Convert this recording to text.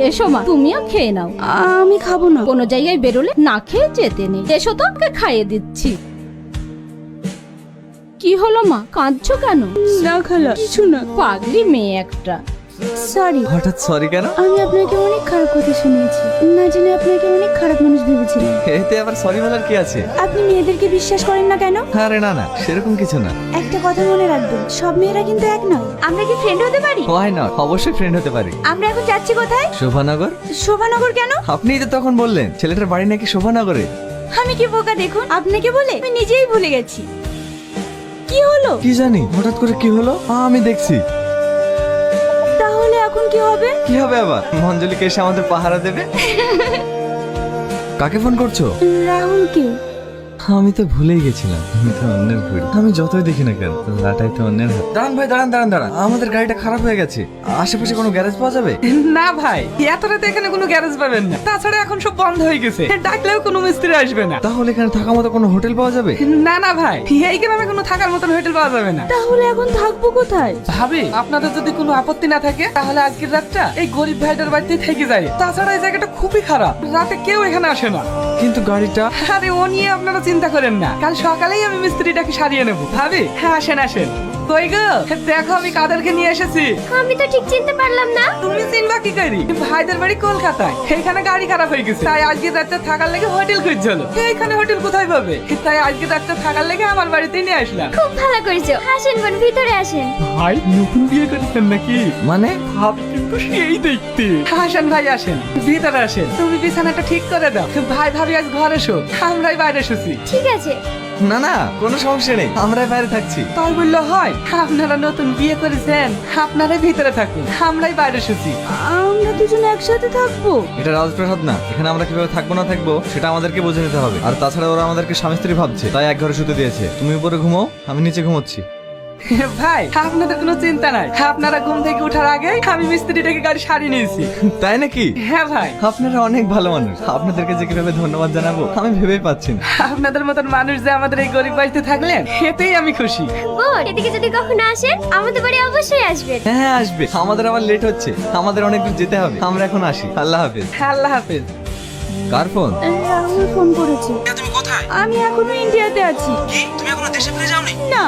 এসো মা, তুমিও খেয়ে নাও। আমি খাবো না। কোনো জায়গায় বেরোলে না খেয়ে যেতে নেই। এসো তো, ওকে খাইয়ে দিচ্ছি। কি হলো মা, কাঁদছো কেন? না খালা, কিছু না। পাগলি মেয়ে একটা। সরি। হঠাৎ সরি কেন? আমি আপনাকে অনেক খারাপ কথা শুনিয়েছি, না জেনে আপনাকে অনেক খারাপ মানুষ ভেবেছিলাম। এতে আবার সরি বলার কি আছে? আপনি মেয়েদেরকে বিশ্বাস করেন না কেন? আরে না না, সেরকম কিছু না। একটা কথা মনে রাখবেন, সব মেয়েরা কিন্তু এক নয়। আমরা কি ফ্রেন্ড হতে পারি? ওয়াই নট, অবশ্যই ফ্রেন্ড হতে পারি। আমরা এখন যাচ্ছি কোথায়? শোভানগর। শোভানগর কেন? আপনিই তো তখন বললেন ছেলেটার বাড়ি নাকি শোভানগরে। আমি কি বোকা দেখুন, আপনাকে বলে আমি নিজেই ভুলে গেছি। কি হলো? কি জানি হঠাৎ করে কি হলো, আমি দেখছি। তাহলে এখন কি হবে? কি হবে আবার? মঞ্জলিকে এসে আমাদের পাহারা দেবে। কাকে ফোন করছো? রাহুলকে। আমি তো ভুলেই গেছিলাম, আমি তো অন্যের ঘড়ি। আমি যতই দেখি না কেন, লাটাই তো অন্যের হাত। দাঁড়ান ভাই, দাঁড়ান দাঁড়ান দাঁড়ান, আমাদের গাড়িটা খারাপ হয়ে গেছে। আশেপাশে কোনো গ্যারেজ পাওয়া যাবে? না ভাই, এত রাতে এখানে কোনো গ্যারেজ পাবেন না। তাছাড়া এখন সব বন্ধ হয়ে গেছে, ডাকলেও কোনো মিস্ত্রি আসবে না। তাহলে এখানে থাকার মতো কোনো হোটেল পাওয়া যাবে? না না ভাই, এই গ্রামে কোনো থাকার মতন হোটেল পাওয়া যাবে না। তাহলে এখন থাকবো কোথায়? ভাবি, আপনাদের যদি কোনো আপত্তি না থাকে তাহলে আজকের রাতটা এই গরিব ভাইটার বাড়িতেই থেকে যায়। তাছাড়া এই জায়গাটা খুবই খারাপ, রাতে কেউ এখানে আসে না। কিন্তু গাড়িটা? আরে ও নিয়ে আপনারা চিন্তা করেন না, কাল সকালেই আমি মিস্ত্রিটাকে সারিয়ে নেবো। ভাবি, হ্যাঁ আসেন আসেন। কই গো, দেখো আমি কাদেরকে নিয়ে এসেছি। আমি তো ঠিক চিনতে পারলাম না। তুমি চিনবা কি করি? ভাইদের বাড়ি কলকাতায়, এখানে গাড়ি খারাপ হয়ে গেছে, তাই আজকে রাতটা থাকার লেগে হোটেল খুঁজছিল। এইখানে হোটেল কোথায় পাবে, তাই আজকে রাতটা থাকার লেগে আমার বাড়িতেই নিয়ে আসলাম। খুব ভালো করেছো, আসেন বোন, ভিতরে আসেন। ভাই নতুন বিয়ে করেছেন নাকি? মানে? ভাবি কিন্তু সেই দেখতে। আসেন ভাই আসেন, ভিতরে আসেন। তুমি বিছানাটা ঠিক করে দাও। ভাই ভাবি আজ ঘরে শো, আমরাই বাইরে শুছি। ঠিক আছে। না না, কোনো সমস্যা নেই, আমরাই বাইরে থাকছি। তাই বললো হয়? আপনারা নতুন বিয়ে করেছেন, আপনারাই ভিতরে থাকুন, আমরাই বাইরে শুছি। আমরা দুজনে একসাথে থাকবো? এটা রাজপ্রাসাদ না, এখানে আমরা কিভাবে থাকবো না থাকবো সেটা আমাদেরকে বুঝে নিতে হবে। আর তাছাড়া ওরা আমাদেরকে স্বামী স্ত্রী ভাবছে, তাই এক ঘরে শুতে দিয়েছে। তুমি উপরে ঘুমাও, আমি নিচে ঘুমোচ্ছি। ভাই আপনাদের কোনো চিন্তা নাই, আপনারা ঘুম থেকে ওঠার আগে আমি মিস্ত্রিটাকে গাড়ি সারিয়ে নিয়েছি। তাই নাকি? হ্যাঁ ভাই। আপনারা অনেক ভালো মানুষ, আপনাদেরকে যে কিভাবে ধন্যবাদ জানাবো আমি ভেবেই পাচ্ছি না। আপনাদের মতন মানুষ যে আমাদের এই গরিব বাড়িতে থাকলেন, এতেই আমি খুশি। বোন, এদিকে যদি কখনো আসেন আমাদের বাড়ি অবশ্যই আসবেন। হ্যাঁ হ্যাঁ, আসবে। আমাদের আবার লেট হচ্ছে, আমাদের অনেক দূর যেতে হবে। আমরা এখন আসি, আল্লাহ হাফেজ। আল্লাহ হাফেজ। কার ফোন? রাহুল ফোন করেছে। তুমি কোথায়? আমি এখনো ইন্ডিয়াতে আছি। কি, তুমি এখনো দেশে ফিরে যাওনি? না।